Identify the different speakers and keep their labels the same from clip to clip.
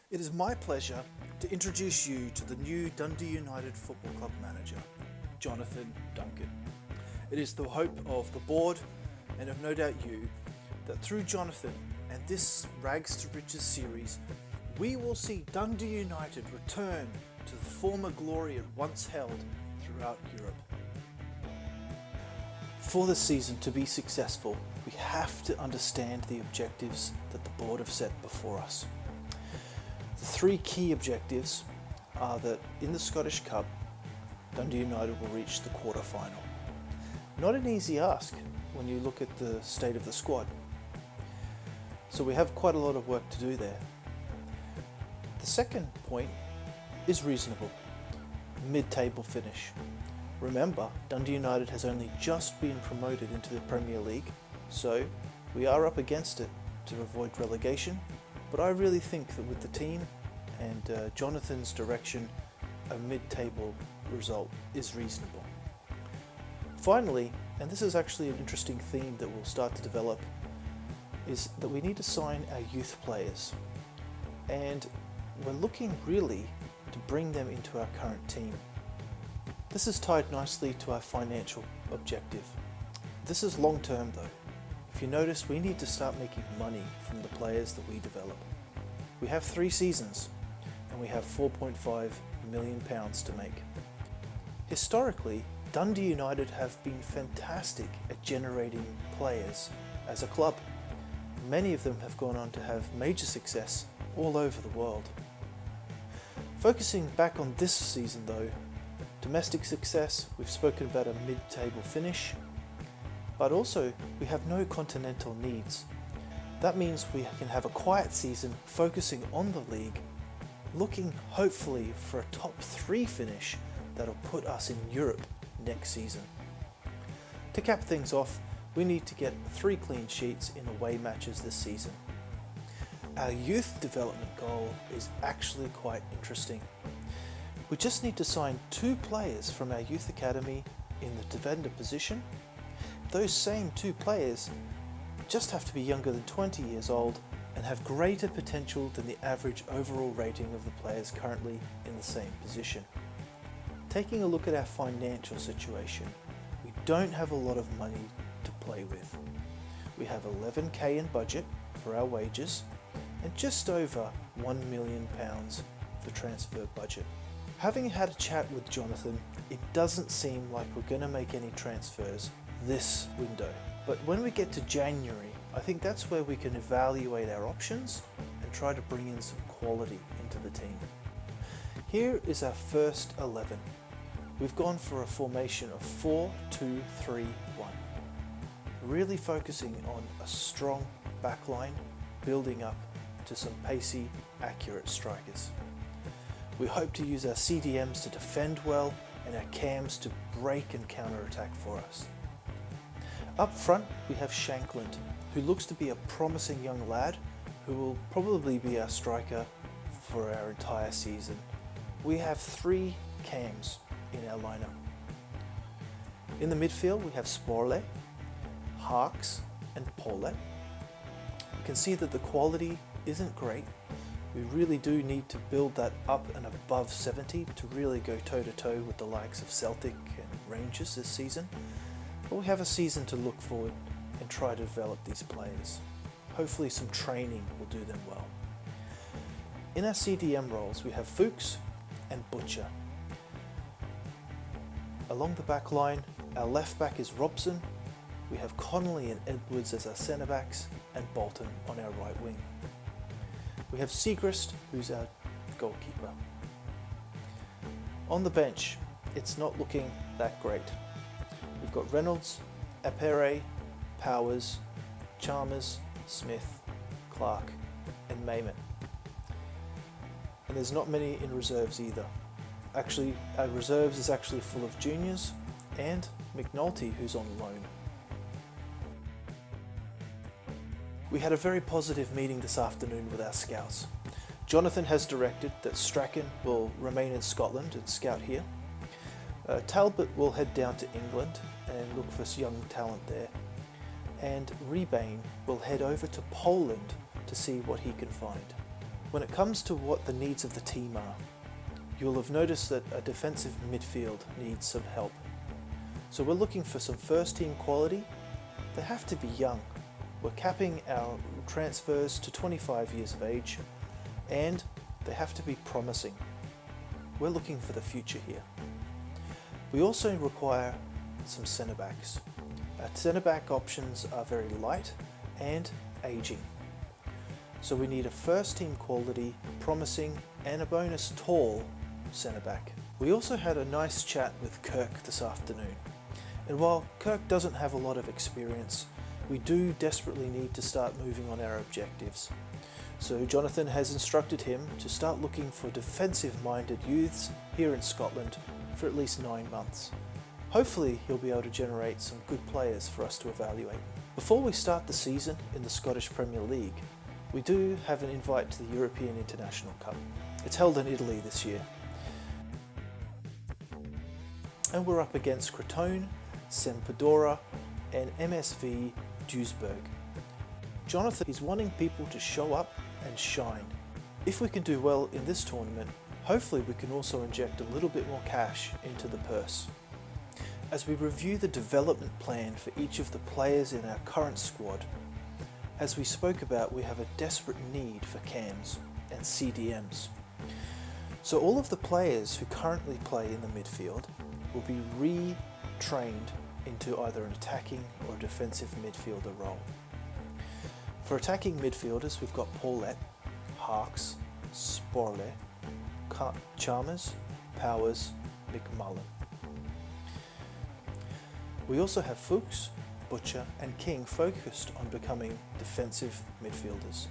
Speaker 1: It is my pleasure to introduce you to the new Dundee United Football Club manager, Jonathan Duncan. It is the hope of the board and of no doubt you that through Jonathan and this Rags to Riches series, we will see Dundee United return to the former glory it once held throughout Europe. For this season to be successful, we have to understand the objectives that the board have set before us. The three key objectives are that in the Scottish Cup, Dundee United will reach the quarter-final. Not an easy ask when you look at the state of the squad. So we have quite a lot of work to do there. The second point is reasonable, mid-table finish. Remember, Dundee United has only just been promoted into the Premier League, so we are up against it to avoid relegation, but I really think that with the team and Jonathan's direction, a mid-table result is reasonable. Finally, and this is actually an interesting theme that will start to develop, is that we need to sign our youth players, and we're looking really to bring them into our current team. This is tied nicely to our financial objective. This is long term though. If you notice, we need to start making money from the players that we develop. We have 3 seasons and we have £4.5 million to make. Historically, Dundee United have been fantastic at generating players as a club. Many of them have gone on to have major success all over the world. Focusing back on this season though, domestic success, we've spoken about a mid-table finish, but also we have no continental needs. That means we can have a quiet season focusing on the league, looking hopefully for a top 3 finish that'll put us in Europe next season. To cap things off, we need to get 3 clean sheets in away matches this season. Our youth development goal is actually quite interesting. We just need to sign 2 players from our youth academy in the defender position. Those same 2 players just have to be younger than 20 years old and have greater potential than the average overall rating of the players currently in the same position. Taking a look at our financial situation, we don't have a lot of money to play with. We have £11,000 in budget for our wages and just over £1 million for transfer budget. Having had a chat with Jonathan, it doesn't seem like we're going to make any transfers this window. But when we get to January, I think that's where we can evaluate our options and try to bring in some quality into the team. Here is our first 11. We've gone for a formation of 4-2-3-1. Really focusing on a strong backline, building up to some pacey, accurate strikers. We hope to use our CDMs to defend well and our cams to break and counter-attack for us. Up front we have Shankland, who looks to be a promising young lad who will probably be our striker for our entire season. We have 3 cams in our lineup. In the midfield we have Sporle, Harks and Paulet. You can see that the quality isn't great. We really do need to build that up and above 70 to really go toe-to-toe with the likes of Celtic and Rangers this season. But we have a season to look forward and try to develop these players. Hopefully some training will do them well. In our CDM roles we have Fuchs and Butcher. Along the back line, our left back is Robson. We have Connolly and Edwards as our centre backs and Bolton on our right wing. We have Siegrist, who's our goalkeeper. On the bench, it's not looking that great. We've got Reynolds, Apere, Powers, Chalmers, Smith, Clark and Mayman. And there's not many in reserves either. Actually, our reserves is actually full of juniors and McNulty, who's on loan. We had a very positive meeting this afternoon with our scouts. Jonathan has directed that Strachan will remain in Scotland and scout here. Talbot will head down to England and look for young talent there. And Rebane will head over to Poland to see what he can find. When it comes to what the needs of the team are, you'll have noticed that a defensive midfield needs some help. So we're looking for some first team quality. They have to be young. We're capping our transfers to 25 years of age, and they have to be promising. We're looking for the future here. We also require some centre backs. Our centre back options are very light and ageing. So we need a first team quality, promising, and a bonus tall centre back. We also had a nice chat with Kirk this afternoon. And while Kirk doesn't have a lot of experience, we do desperately need to start moving on our objectives. So Jonathan has instructed him to start looking for defensive-minded youths here in Scotland for at least 9 months. Hopefully he'll be able to generate some good players for us to evaluate. Before we start the season in the Scottish Premier League, we do have an invite to the European International Cup. It's held in Italy this year. And we're up against Crotone, Sampdoria and MSV Duisburg. Jonathan is wanting people to show up and shine. If we can do well in this tournament, hopefully we can also inject a little bit more cash into the purse. As we review the development plan for each of the players in our current squad, as we spoke about, we have a desperate need for cams and CDMs. So all of the players who currently play in the midfield will be retrained into either an attacking or a defensive midfielder role. For attacking midfielders, we've got Paulette, Harks, Sporle, Chalmers, Powers, McMullen. We also have Fuchs, Butcher and King focused on becoming defensive midfielders.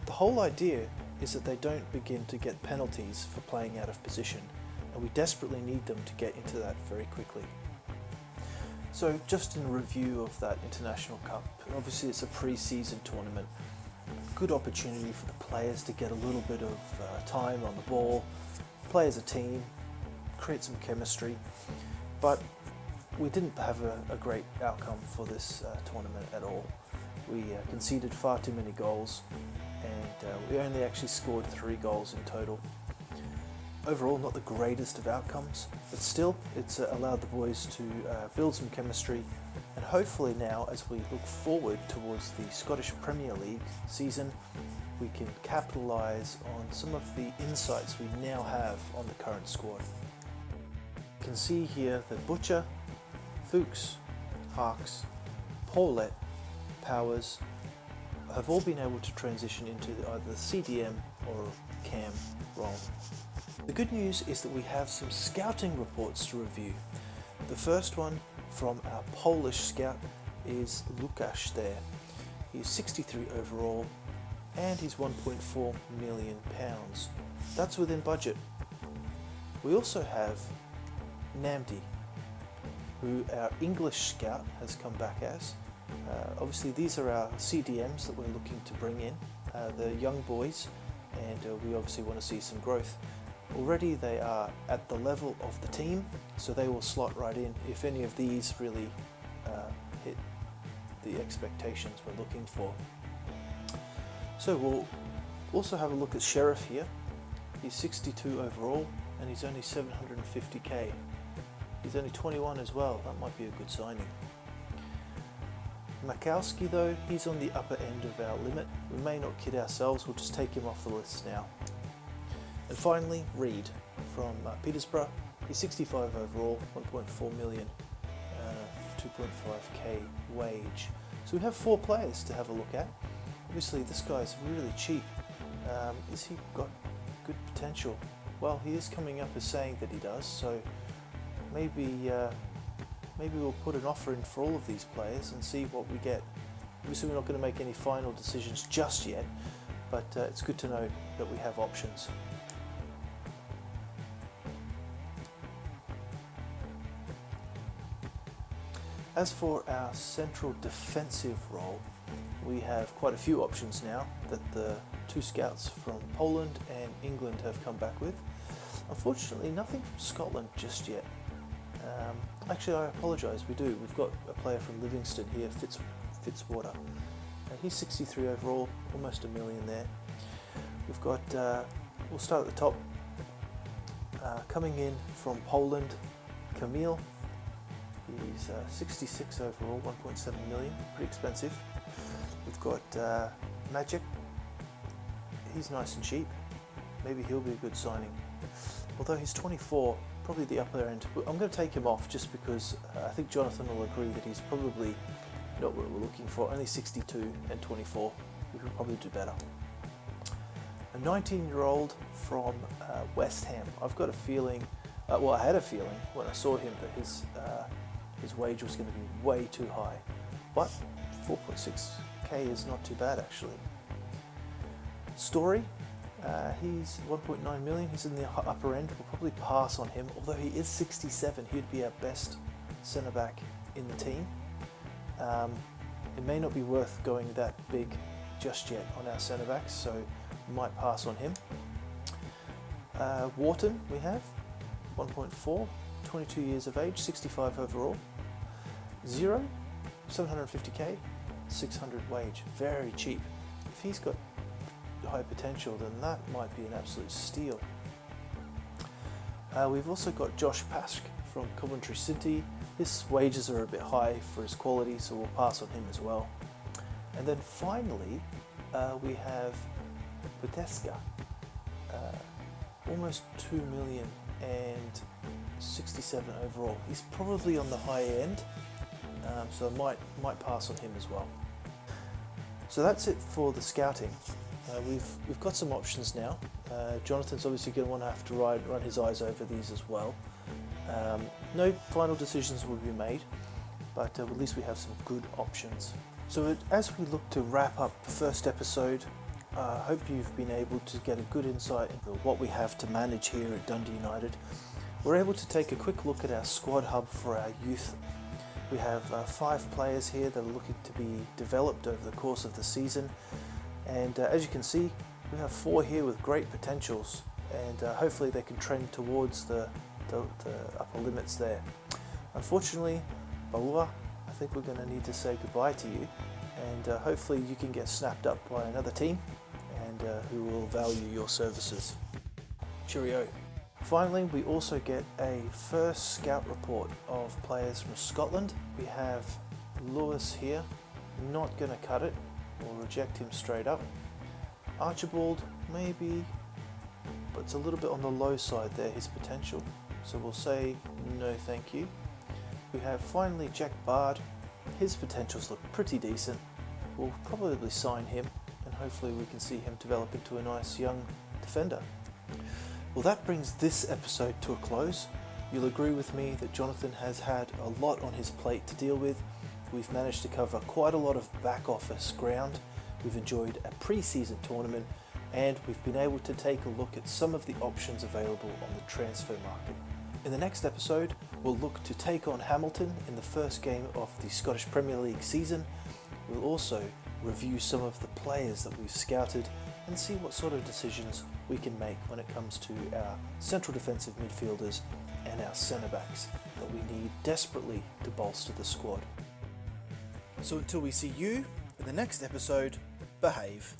Speaker 1: The whole idea is that they don't begin to get penalties for playing out of position, and we desperately need them to get into that very quickly. So just in review of that International Cup, obviously it's a pre-season tournament, good opportunity for the players to get a little bit of time on the ball, play as a team, create some chemistry, but we didn't have a great outcome for this tournament at all. We conceded far too many goals, and we only actually scored 3 goals in total. Overall, not the greatest of outcomes, but still it's allowed the boys to build some chemistry, and hopefully now as we look forward towards the Scottish Premier League season, we can capitalise on some of the insights we now have on the current squad. You can see here that Butcher, Fuchs, Harks, Paulette, Powers have all been able to transition into either the CDM or CAM role. The good news is that we have some scouting reports to review. The first one from our Polish scout is Łukasz there. He's 63 overall and he's £1.4 million. That's within budget. We also have Namdi, who our English scout has come back as. Obviously these are our CDMs that we're looking to bring in, the young boys, and we obviously want to see some growth. Already they are at the level of the team, so they will slot right in if any of these really hit the expectations we're looking for. So we'll also have a look at Sheriff here. He's 62 overall and he's only 750k. He's only 21 as well, that might be a good signing. Makowski though, he's on the upper end of our limit. We may not kid ourselves, we'll just take him off the list now. And finally, Reed from Petersburg. He's 65 overall, 1.4 million, 2.5k wage. So we have 4 players to have a look at. Obviously this guy's really cheap. Is he got good potential? Well, he is coming up as saying that he does, so maybe we'll put an offer in for all of these players and see what we get. Obviously we're not going to make any final decisions just yet, but it's good to know that we have options. As for our central defensive role, we have quite a few options now that the 2 scouts from Poland and England have come back with. Unfortunately, nothing from Scotland just yet. Actually, I apologise, we do. We've got a player from Livingston here, Fitzwater. He's 63 overall, almost $1 million there. We've got, we'll start at the top. Coming in from Poland, Kamil. He's 66 overall, 1.7 million, pretty expensive. We've got Magic. He's nice and cheap. Maybe he'll be a good signing. Although he's 24, probably the upper end. I'm going to take him off just because I think Jonathan will agree that he's probably not what we're looking for. Only 62 and 24. We could probably do better. A 19-year-old from West Ham. I've got a feeling, well, I had a feeling when I saw him that his wage was going to be way too high. But 4.6k is not too bad actually. Story, he's 1.9 million. He's in the upper end. We'll probably pass on him. Although he is 67, he'd be our best centre back in the team. It may not be worth going that big just yet on our centre backs, so we might pass on him. Wharton we have 1.4, 22 years of age, 65 overall. 0, 750k, 600 wage, very cheap. If he's got high potential, then that might be an absolute steal. We've also got Josh Pask from Coventry City. His wages are a bit high for his quality, so we'll pass on him as well. And then finally, we have Poteska, almost 2 million and 67 overall. He's probably on the high end, so I might pass on him as well. So that's it for the scouting. We've got some options now. Jonathan's obviously going to have to run his eyes over these as well. No final decisions will be made, but at least we have some good options. So as we look to wrap up the first episode, I hope you've been able to get a good insight into what we have to manage here at Dundee United. We're able to take a quick look at our squad hub for our youth. We have 5 players here that are looking to be developed over the course of the season. And as you can see, we have 4 here with great potentials, and hopefully they can trend towards the upper limits there. Unfortunately, Baua, I think we're going to need to say goodbye to you, and hopefully you can get snapped up by another team and who will value your services. Cheerio. Finally, we also get a first scout report of players from Scotland. We have Lewis here, not going to cut it. We'll reject him straight up. Archibald, maybe, but it's a little bit on the low side there, his potential. So we'll say no thank you. We have finally Jack Bard. His potentials look pretty decent. We'll probably sign him, and hopefully we can see him develop into a nice young defender. Well, that brings this episode to a close. You'll agree with me that Jonathan has had a lot on his plate to deal with. We've managed to cover quite a lot of back office ground. We've enjoyed a pre-season tournament, and we've been able to take a look at some of the options available on the transfer market. In the next episode, we'll look to take on Hamilton in the first game of the Scottish Premier League season. We'll also review some of the players that we've scouted and see what sort of decisions we can make when it comes to our central defensive midfielders and our centre backs that we need desperately to bolster the squad. So until we see you in the next episode, behave.